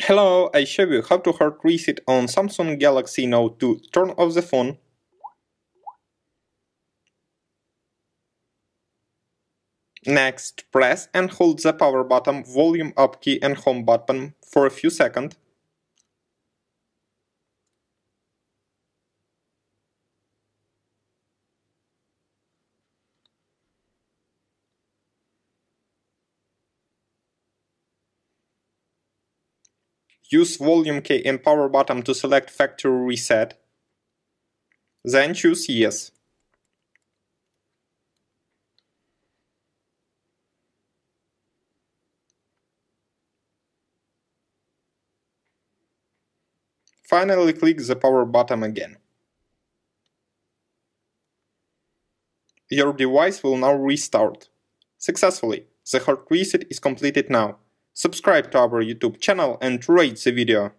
Hello, I show you how to hard reset on Samsung Galaxy Note 2. Turn off the phone. Next, press and hold the power button, volume up key and home button for a few seconds. Use volume key and power button to select factory reset. Then choose yes. Finally, click the power button again. Your device will now restart. Successfully, the hard reset is completed now. Subscribe to our YouTube channel and rate the video.